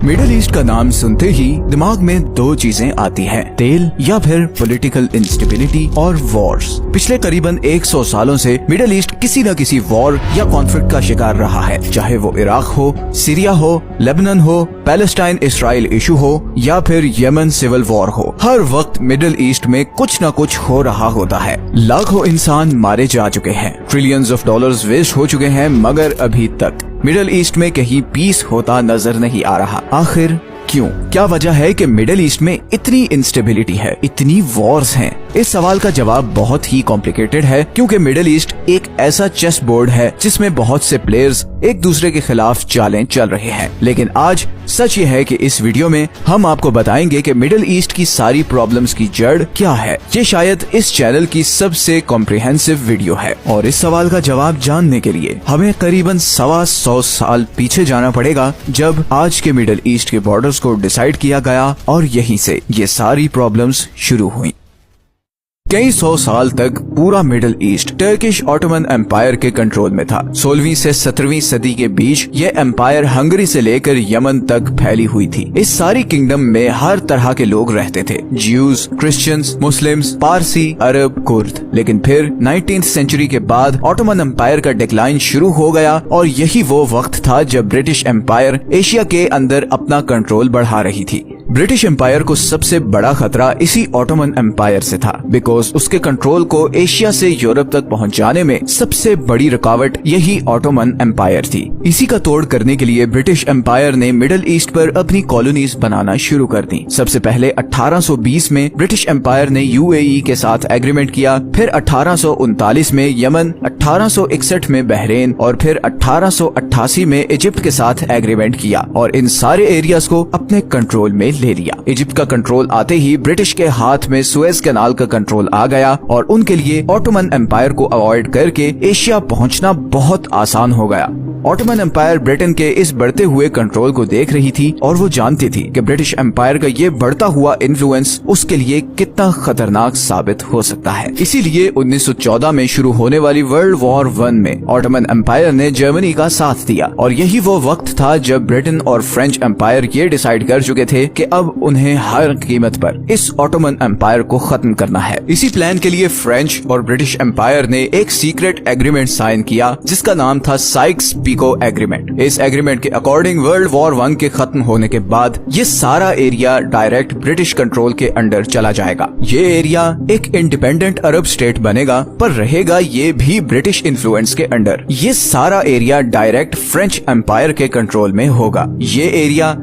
Middle east का नाम सुनते ही दिमाग में दो चीजें आती हैं, तेल या फिर पॉलिटिकल इंस्टेबिलिटी और वॉर्स। पिछले करीबन 100 सालों से मिडिल ईस्ट किसी न किसी वॉर या कॉन्फ्लिक्ट का शिकार रहा है, चाहे वो इराक हो, सीरिया हो, लेबनान हो, पैलेस्टाइन इसराइल इशू हो या फिर यमन सिविल वॉर हो। हर वक्त मिडिल ईस्ट में कुछ न कुछ हो रहा होता है। लाखों इंसान मारे जा चुके हैं, ट्रिलियंस ऑफ डॉलर्स वेस्ट हो चुके हैं, मगर अभी तक मिडिल ईस्ट में कहीं पीस होता नजर नहीं आ रहा। आखिर क्यों? क्या वजह है कि मिडिल ईस्ट में इतनी इंस्टेबिलिटी है, इतनी वॉर्स हैं? इस सवाल का जवाब बहुत ही कॉम्प्लिकेटेड है, क्योंकि मिडिल ईस्ट एक ऐसा चेस बोर्ड है जिसमें बहुत से प्लेयर्स एक दूसरे के खिलाफ चालें चल रहे हैं। लेकिन आज सच ये है कि इस वीडियो में हम आपको बताएंगे कि मिडिल ईस्ट की सारी प्रॉब्लम्स की जड़ क्या है। ये शायद इस चैनल की सबसे कॉम्प्रिहेंसिव वीडियो है और इस सवाल का जवाब जानने के लिए हमें करीबन 125 साल पीछे जाना पड़ेगा, जब आज के मिडिल ईस्ट के बॉर्डर्स को डिसाइड किया गया और यहीं से ये सारी प्रॉब्लम्स शुरू हुई। कई 100 साल तक पूरा Middle East Turkish Ottoman Empire के कंट्रोल में था। 16वीं से 17वीं सदी के बीच ये एम्पायर हंगरी से लेकर यमन तक फैली हुई थी। इस सारी किंगडम में हर तरह के लोग रहते थे, ज्यूज, क्रिश्चियंस, मुस्लिम्स, पारसी, अरब, कुर्द। लेकिन फिर 19th सेंचुरी के बाद ऑटोमन एम्पायर का डिक्लाइन शुरू हो गया और यही वो वक्त था जब ब्रिटिश एम्पायर एशिया के अंदर अपना कंट्रोल बढ़ा रही थी। ब्रिटिश एम्पायर को सबसे बड़ा खतरा इसी ऑटोमन एम्पायर से था, बिकॉज उसके कंट्रोल को एशिया से यूरोप तक पहुंचाने में सबसे बड़ी रुकावट यही ऑटोमन एम्पायर थी। इसी का तोड़ करने के लिए ब्रिटिश एम्पायर ने मिडिल ईस्ट पर अपनी कॉलोनीज बनाना शुरू कर दी। सबसे पहले 1820 में ब्रिटिश एम्पायर ने यूएई के साथ एग्रीमेंट किया, फिर 1839 में यमन, 1861 में बहरेन और फिर 1888 में इजिप्ट के साथ एग्रीमेंट किया और इन सारे एरियाज को अपने कंट्रोल में ले लिया। इजिप्ट का कंट्रोल आते ही ब्रिटिश के हाथ में सुएज कैनाल का कंट्रोल आ गया और उनके लिए ऑटोमन एम्पायर को अवॉइड करके एशिया पहुंचना बहुत आसान हो गया। ऑटोमन एम्पायर ब्रिटेन के इस बढ़ते हुए कंट्रोल को देख रही थी और वो जानती थी कि ब्रिटिश एम्पायर का ये बढ़ता हुआ इन्फ्लुएंस उसके लिए कितना खतरनाक साबित हो सकता है। इसीलिए 1914 में शुरू होने वाली वर्ल्ड वॉर 1 में ऑटोमन एम्पायर ने जर्मनी का साथ दिया और यही वो वक्त था जब ब्रिटेन और फ्रेंच एम्पायर ये डिसाइड कर चुके थे कि अब उन्हें हर कीमत पर इस ऑटोमन एम्पायर को खत्म करना है। इसी प्लान के लिए फ्रेंच और ब्रिटिश एम्पायर ने एक सीक्रेट एग्रीमेंट साइन किया जिसका नाम था साइक्स पिको एग्रीमेंट। इस एग्रीमेंट के अकॉर्डिंग वर्ल्ड वॉर 1 के खत्म होने के बाद ये सारा एरिया डायरेक्ट ब्रिटिश कंट्रोल के अंडर चला जाएगा। ये एरिया एक इंडिपेंडेंट अरब स्टेट बनेगा, पर रहेगा ये भी ब्रिटिश इन्फ्लुएंस के अंडर। ये सारा एरिया डायरेक्ट फ्रेंच एम्पायर के कंट्रोल में होगा। ये एरिया